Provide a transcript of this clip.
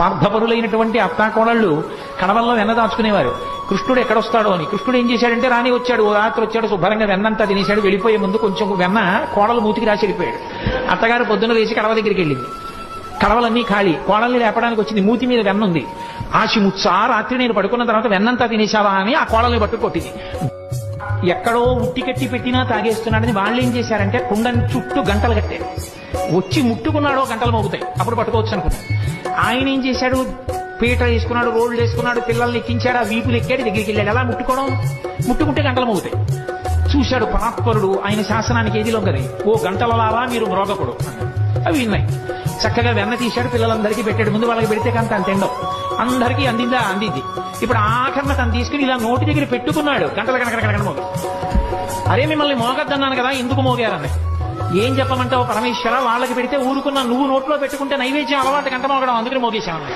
స్వార్థపరులైనటువంటి అత్తాకోడళ్ళు కడవల్లో వెన్న దాచుకునేవారు. కృష్ణుడు ఎక్కడొస్తాడో అని. కృష్ణుడు ఏం చేశాడంటే రాని వచ్చాడు, ఓ రాత్రి వచ్చాడు, శుభ్రంగా వెన్నంతా తినేశాడు. వెళ్ళిపోయే ముందు కొంచెం వెన్న కోడలు మూతికి రాసి వెళ్ళిపోయాడు. అత్తగారు పొద్దున లేచి కడవ దగ్గరికి వెళ్ళింది. కడవలన్నీ ఖాళీ. కోడల్ని లేపడానికి వచ్చింది. మూతి మీద వెన్న ఉంది. ఆశిముచ్చా రాత్రి నేను పడుకున్న తర్వాత వెన్నంతా తినేశావా అని ఆ కోడల్ని పట్టు కొట్టింది. ఎక్కడో ఉట్టి కట్టి పెట్టినా తాగేస్తున్నాడని వాళ్ళు ఏం చేశారంటే కుండని చుట్టూ గంటలు కట్టారు. వచ్చి ముట్టుకున్నాడో గంటలు మోగుతాయి, అప్పుడు పట్టుకోవచ్చు అనుకున్నాడు. ఆయన ఏం చేశాడు, పీట వేసుకున్నాడు, రోడ్లు వేసుకున్నాడు, పిల్లల్ని ఎక్కించాడు, ఆ వీపులు ఎక్కాడు, దగ్గరికి వెళ్ళాడు. ఎలా ముట్టుకోవడం, ముట్టుకుంటే గంటలు మోగుతాయి. చూశాడు పరాత్పరుడు, ఆయన శాసనానికి ఏది లొంగది. ఓ గంటలలారా మీరు మ్రోగకూడదు. అవి విన్నాయి. చక్కగా వెన్న తీశాడు, పిల్లలందరికీ పెట్టాడు. ముందు వాళ్ళకి పెడితే కానీ తను తిండవు. అందరికీ అందిందా, అందింది. ఇప్పుడు ఆఖరణ తను తీసుకుని ఇలా నోటి దగ్గర పెట్టుకున్నాడు. గంటల కనకడ మోగ. అరే మిమ్మల్ని మోగద్దన్నాను కదా, ఎందుకు మోగారని. ఏం చెప్పమంటావు పరమేశ్వర, వాళ్ళకి పెడితే ఊరుకున్నా, నువ్వు నోట్లో పెట్టుకుంటే నైవేద్యం అలవాటు గంట మోగడం, అందుకని మోగేశాను.